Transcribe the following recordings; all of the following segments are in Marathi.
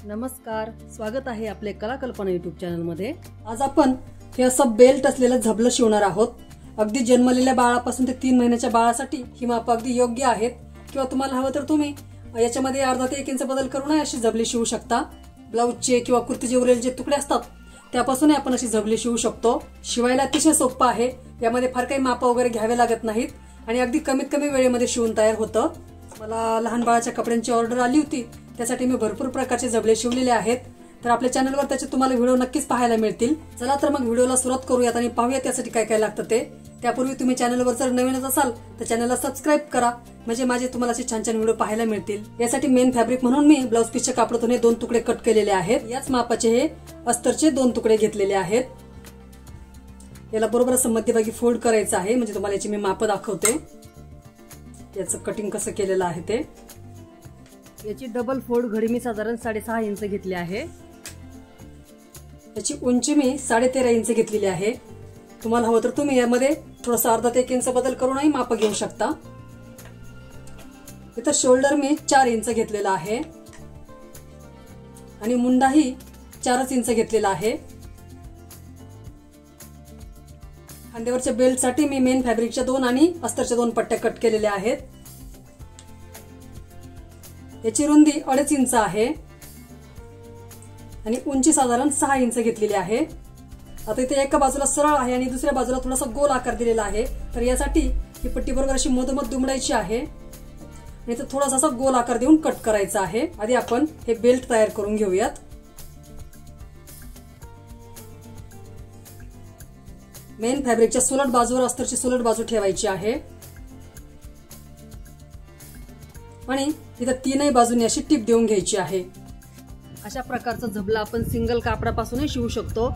नमस्कार, स्वागत आहे आपले कला कल्पना युट्यूब चॅनल मध्ये। आज आपण हे असं बेल्ट असलेलं झबलं शिवणार आहोत। अगदी जन्मलेल्या बाळापासून ते 3 महिन्याच्या बाळासाठी ही माप अगदी योग्य आहेत। किंवा तुम्हाला हवं तर तुम्ही याच्यामध्ये अर्धा ते 1 इंच बदल करून अशी झबली शिवू शकता। ब्लाऊजचे किंवा कुर्तीचे उरलेले जे तुकडे असतात त्यापासून आपण अशी झबली शिवू शकतो। शिवायला अतिशय सोपं आहे। यामध्ये फार काही माप वगैरे घ्यावे लागत नाहीत आणि अगदी कमीत कमी वेळेमध्ये शिवून तयार होतं। मला लहान बाळाच्या कपड्यांची ऑर्डर आली होती, त्यासाठी मी भरपूर प्रकारचे झबले शिवलेले आहेत। तर आपल्या चॅनलवर त्याचे तुम्हाला व्हिडिओ नक्कीच पाहायला मिळतील। चला तर मग व्हिडिओला सुरुवात करूयात आणि पाहूया त्यासाठी काय काय लागतं ते। त्यापूर्वी तुम्ही चॅनलवर जर नवीनच असाल तर चॅनलला सबस्क्राइब करा, म्हणजे माझे तुम्हाला असे छान छान व्हिडिओ पाहायला मिळतील। यासाठी मेन फॅब्रिक म्हणून मी ब्लाऊज पीसच्या कापडातून 2 तुकडे कट केलेले आहेत। याच मापाचे हे अस्तरचे 2 तुकडे घेतलेले आहेत। याला बरोबर असं मध्यभागी फोल्ड करायचं आहे, म्हणजे तुम्हाला याची मी माप दाखवते। याचं कटिंग कसं केलेलं आहे ते। याची डबल फोल्ड घडी मी साधारण 6.5 इंच घेतली आहे। याची उंची मी 13.5 इंच घेतलेली आहे। तुम्हाला हवं तर तुम्ही यामध्ये थोडासा अर्धा ते 1 इंच बदल करूनही माप घेऊ शकता। इथं शोल्डर मी 4 इंच घेतलेला आहे आणि मुंडाही 4 इंच घेतलेला आहे। खांद्यावरच्या बेल्ट साठी मी मेन फॅब्रिकच्या 2 आणि अस्तरच्या 2 पट्ट्या कट केलेल्या आहेत। याची रुंदी 2.5 इंच आहे आणि उंची साधारण 6 इंच घेतलेली आहे। आता इथे एका बाजूला सरळ आहे आणि दुसऱ्या बाजूला थोडासा गोल आकार दिलेला आहे, तर यासाठी ही पट्टी बरोबर अशी मधोमध दुमडायची आहे आणि इथे थोडासा असा गोल आकार देऊन कट करायचा आहे। आधी आपण हे बेल्ट तयार करून घेऊयात। मेन फॅब्रिकच्या सुलट बाजूवर अस्तरची सुलट बाजू ठेवायची आहे आणि इथं 3ही बाजूंनी अशी टिप देऊन घ्यायची आहे। अशा प्रकारचा झबला आपण सिंगल कापडापासूनही शिवू शकतो,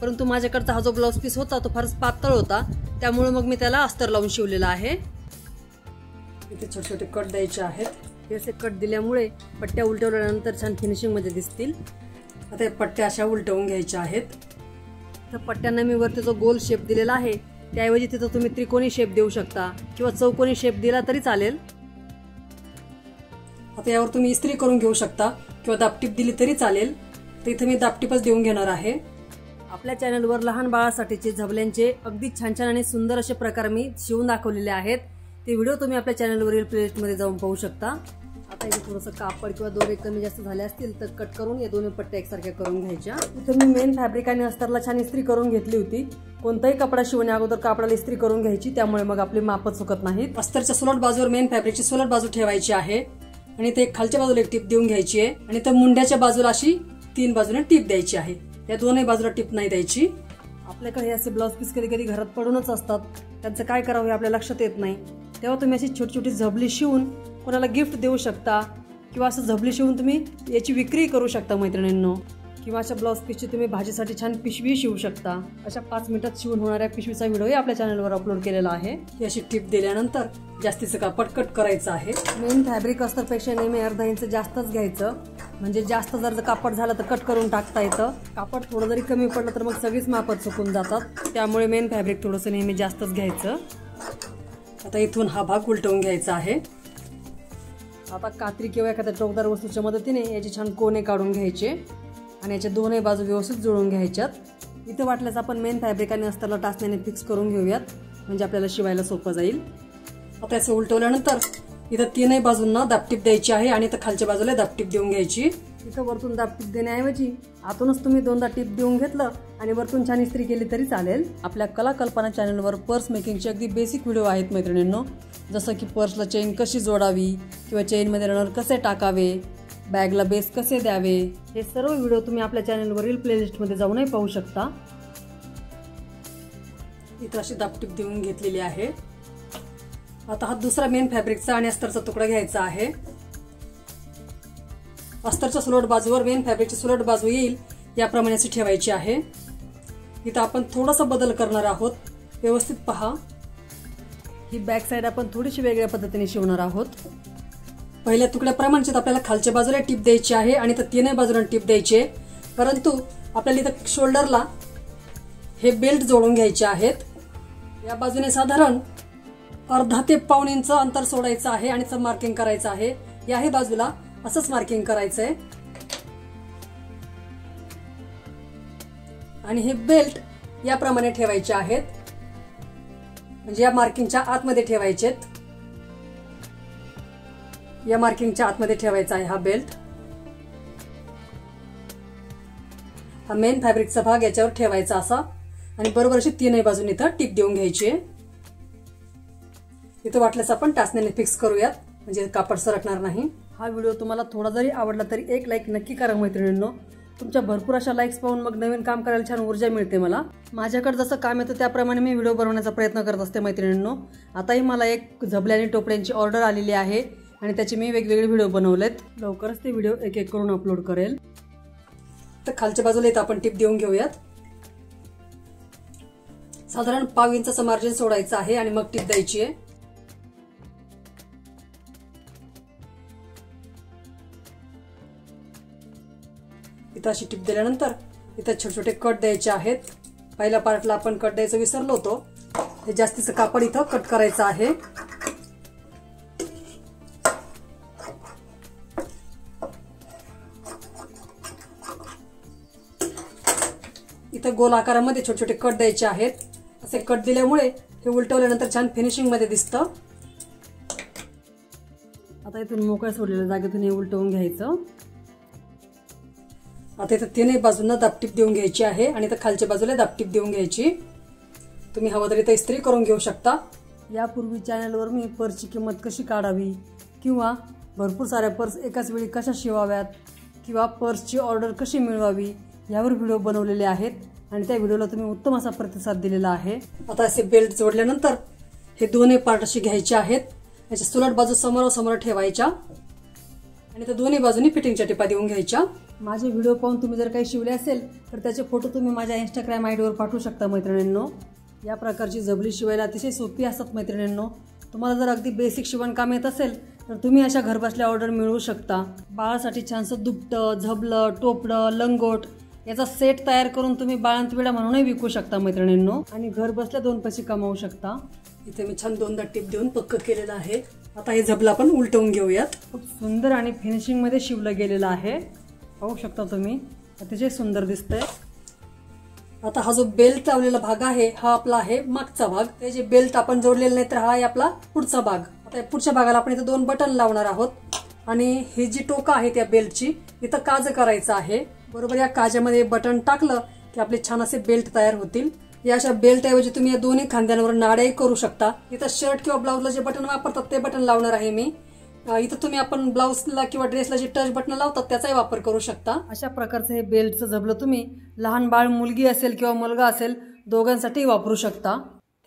परंतु माझ्याकडचा हा जो ब्लाऊज पीस होता तो फारच पातळ होता, त्यामुळे मग मी त्याला अस्तर लावून शिवलेला आहे। इथे छोटे छोटे कट द्यायचे आहेत। असे कट दिल्यामुळे पट्ट्या उलटवल्यानंतर छान फिनिशिंग मध्ये दिसतील। आता या पट्ट्या अशा उलटवून घ्यायच्या आहेत। तर पट्ट्यांना मी वरती जो गोल शेप दिलेला आहे त्याऐवजी तिथं तुम्ही त्रिकोणी शेप देऊ शकता किंवा चौकोनी शेप दिला तरी चालेल। आता यावर तुम्ही इस्त्री करून घेऊ शकता किंवा दापटीप दिली तरी चालेल। तर इथे मी दापटीपच देऊन घेणार आहे। आपल्या चॅनलवर लहान बाळासाठीचे झबल्यांचे अगदी छान छान आणि सुंदर असे प्रकार मी शिवून दाखवलेले आहेत। ते व्हिडिओ तुम्ही आपल्या चॅनलवरील प्लेलिस्ट मध्ये जाऊन पाहू शकता। आता इथे थोडंसं कापड किंवा दोरे कमी जास्त झाले असतील तर कट करून या दोन्ही पट्ट्या एकसारख्या करून घ्यायच्या। इथे मी मेन फॅब्रिक आणि अस्तरला छान इस्त्री करून घेतली होती। कोणताही कपडा शिवण्या अगोदर कापडाला इस्त्री करून घ्यायची, त्यामुळे मग आपली माप चुकत नाहीत। अस्तरच्या सुलट बाजूवर मेन फॅब्रिकची सुलट बाजू ठेवायची आहे आणि ते खालच्या बाजूला एक टिप देऊन घ्यायची आहे आणि त्या मुंड्याच्या बाजूला अशी 3 बाजूने टिप द्यायची आहे। या दोन्ही बाजूला टिप नाही द्यायची। आपल्याकडे असे ब्लाऊज पीस कधी कधी घरात पडूनच असतात, त्यांचं काय करावं हे आपल्या लक्षात येत नाही। तेव्हा तुम्ही अशी छोटी छोटी झबली शिवून कोणाला गिफ्ट देऊ शकता किंवा असं झबली शिवून तुम्ही याची विक्री करू शकता मैत्रिणींनो। किंवा अशा ब्लाऊज पीसची तुम्ही भाजीसाठी छान पिशवी शिवू शकता। अशा 5 मिनिटात शिवून होणाऱ्या पिशवीचा व्हिडिओही आपल्या चॅनलवर अपलोड केलेला आहे। ही अशी टिप दिल्यानंतर जास्तीचं कापड कट करायचं आहे। मेन फॅब्रिक अस्तरपेक्षा नेहमी अर्धा इंच जास्तच घ्यायचं, म्हणजे जास्त जर कापड झालं तर कट करून टाकता येतं। कापड थोडं जरी कमी पडलं तर मग सगळीच माप चुकून जातात, त्यामुळे मेन फॅब्रिक थोडंसं नेहमी जास्तच घ्यायचं। आता इथून हा भाग उलटवून घ्यायचा आहे। आता कात्री किंवा एखाद्या टोकदार वस्तूच्या मदतीने याचे छान कोने काढून घ्यायचे आणि याच्या दोन्ही बाजू व्यवस्थित जुळवून घ्यायच्यात। इथे वाटल्यास आपण मेन फॅब्रिक आणि अस्तरला टाचण्याने फिक्स करून घेऊयात, म्हणजे आपल्याला शिवायला सोपं जाईल। आता असं उलटवल्यानंतर इथं 3ही बाजूंना दापटीप द्यायची आहे आणि इथं खालच्या बाजूला दापटीप देऊन घ्यायची। इथं वरतून दापटीप देण्याऐवजी आतूनच तुम्ही 2दा टिप देऊन घेतलं आणि वरतून छान इस्त्री केली तरी चालेल। आपल्या कला कल्पना चॅनलवर पर्स मेकिंगचे अगदी बेसिक व्हिडिओ आहेत मैत्रिणींनो, जसं की पर्सला चेन कशी जोडावी किंवा चेनमध्ये रनर कसे टाकावे, बॅगला बेस कसे द्यावे, हे सर्व व्हिडिओ तुम्ही आपल्या चॅनलवरील प्लेलिस्टमध्ये जाऊनही पाहू शकता। इथं अशी दापटीप देऊन घेतलेली आहे। आता हा दुसरा मेन फॅब्रिकचा आणि अस्तरचा तुकडा घ्यायचा आहे। अस्तरच्या सुलट बाजूवर मेन फॅब्रिकची सुलट बाजू येईल याप्रमाणे अशी ठेवायची आहे। इथं आपण थोडासा बदल करणार आहोत, व्यवस्थित पहा। ही बॅक साइड आपण थोडीशी वेगळ्या पद्धतीने शिवणार आहोत। पहिल्या तुकड्याप्रमाणेच आपल्याला खालच्या बाजूला टिप द्यायची आहे आणि तर 3ही बाजूला टिप द्यायची आहे, परंतु आपल्याला इथं शोल्डरला हे बेल्ट जोडून घ्यायचे आहेत। या बाजूने साधारण अर्धा ते पाऊण इंच अंतर सोडायचं आहे आणि मार्किंग करायचं आहे। याही बाजूला असंच मार्किंग करायचंय। आणि हे बेल्ट याप्रमाणे ठेवायचे आहेत, म्हणजे या मार्किंगच्या आतमध्ये ठेवायचेत. या मार्किंगच्या आतमध्ये ठेवायचा आहे हा बेल्ट. हा मेन फॅब्रिकचा भाग याच्यावर ठेवायचा असा आणि बरोबर अशी तीनही बाजूने इथं टिप देऊन घ्यायची आहे. इथं वाटल्यास आपण टाचण्याने फिक्स करूयात, म्हणजे कापड सरकणार नाही. हा व्हिडिओ तुम्हाला थोडा जरी आवडला तरी एक लाईक नक्की करा मैत्रिणींनो. तुमच्या भरपूर अशा लाईक्स पाहून मग नवीन काम करायला छान ऊर्जा मिळते मला. माझ्याकडे जसं काम येतं त्याप्रमाणे मी व्हिडिओ बनवण्याचा प्रयत्न करत असते मैत्रिणींनो. आताही मला एक झबले आणि टोपड्यांची ऑर्डर आलेली आहे आणि त्याचे मी वेगवेगळे व्हिडिओ बनवलेत. लवकरच ते व्हिडिओ एक एक करून अपलोड करेल. तर खालच्या बाजूला इथं आपण टिप देऊन घेऊयात. साधारण 1/2 इंचाचं मार्जिन सोडायचं आहे आणि मग टिप द्यायची आहे. इथं अशी टिप दिल्यानंतर इथं छोटे छोटे कट द्यायचे आहेत. पहिल्या पार्टला आपण कट द्यायचं विसरलो होतो. हे जास्तीचं कापड इथं कट करायचं आहे. इथं गोल आकारामध्ये छोटे छोटे कट द्यायचे आहेत. असे कट दिल्यामुळे हे उलटवल्यानंतर छान फिनिशिंग मध्ये दिसतं. आता इथून मोकळ्या सोडलेल्या जागेतून हे उलटवून घ्यायचं. आता इथं तिन्ही बाजूंना दाबटीप देऊन घ्यायची आहे आणि इथं खालच्या बाजूला दाबटीप देऊन घ्यायची. तुम्ही हवं तर इथं इस्त्री करून घेऊ शकता. यापूर्वी चॅनलवर मी पर्सची किंमत कशी काढावी किंवा भरपूर साऱ्या पर्स एकाच वेळी कशा शिवाव्यात किंवा पर्सची ऑर्डर कशी मिळवावी यावर व्हिडिओ बनवलेले आहेत आणि त्या व्हिडिओला तुम्ही उत्तम असा प्रतिसाद दिलेला आहे. आता असे बेल्ट जोडल्यानंतर हे दोन्ही पार्ट असे घ्यायचे आहेत. याच्या सुलट बाजू समोरासमोर ठेवायच्या आणि त्या दोन्ही बाजूनी फिटिंगच्या टिपा देऊन घ्यायच्या. माझे व्हिडिओ पाहून तुम्ही जर काही शिवले असेल तर त्याचे फोटो तुम्ही माझ्या इंस्टाग्राम आयडीवर पाठवू शकता मैत्रिणींनो. या प्रकारची झबली शिवायला अतिशय सोपी असतात मैत्रिणींनो. तुम्हाला जर अगदी बेसिक शिवणकाम येत असेल तर तुम्ही अशा घरबसल्या ऑर्डर मिळवू शकता. बाळासाठी छानसं दुपटं, झबलं, टोपडं, लंगोट याचा सेट तयार करून तुम्ही बाळंतविडा म्हणूनही विकू शकता मैत्रिणींनो आणि घर बसल्या 2 पैसे कमावू शकता. इथे मी छान 2दा टिप देऊन पक्क केलेलं आहे. आता हे झबलं आपण उलटवून घेऊयात. खूप सुंदर आणि फिनिशिंग मध्ये शिवलं गेलेलं आहे. पाहू शकता तुम्ही, अतिशय सुंदर दिसतंय. आता हा जो बेल्ट लावलेला भाग आहे हा आपला आहे मागचा भाग. ते जे बेल्ट आपण जोडलेलं नाही तर हा आहे आपला पुढचा भाग. आता पुढच्या भागाला आपण इथं 2 बटन लावणार आहोत आणि ही जी टोका आहे त्या बेल्टची इथं काज करायचं आहे. बरोबर या काजामध्ये बटन टाकलं की आपले छान असे बेल्ट तयार होतील. या अशा बेल्ट ऐवजी तुम्ही या दोन्ही खांद्यांवर नाड्याही करू शकता. इथं शर्ट किंवा ब्लाउजला जे बटन वापरतात ते बटन लावणार आहे मी. इथं तुम्ही आपण ब्लाउजला किंवा ड्रेसला जे टच बटन लावतात त्याचाही वापर करू शकता. अशा प्रकारचं हे बेल्टचं झबलं तुम्ही लहान बाळ, मुलगी असेल किंवा मुलगा असेल दोघांसाठी वापरू शकता.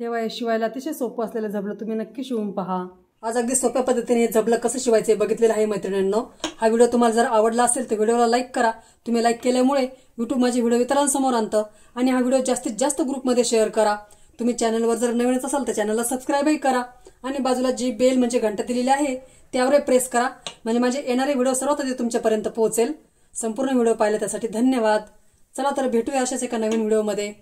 तेव्हा हे शिवायला अतिशय सोपं असलेलं झबलं तुम्ही नक्की शिवून पहा. आज अगदी सोप्या पद्धतीने हे झबलं कसं शिवायचं बघितलेलं आहे मैत्रिणींनो. हा व्हिडिओ तुम्हाला जर आवडला असेल तर व्हिडिओला लाईक करा. तुम्ही लाईक केल्यामुळे युट्यूब माझे व्हिडिओ इतरांसमोर आणतं आणि हा व्हिडिओ जास्तीत जास्त ग्रुपमध्ये शेअर करा. तुम्ही चॅनलवर जर नवीनच असाल तर चॅनलला सबस्क्राईबही करा आणि बाजूला जी बेल म्हणजे घंटा दिलेली आहे त्यावर प्रेस करा, म्हणजे माझे येणारे व्हिडिओ सर्वात आधी तुमच्यापर्यंत पोहोचेल. संपूर्ण व्हिडिओ पाहिला त्यासाठी धन्यवाद. चला तर भेटूया अशाच एका नवीन व्हिडिओमध्ये.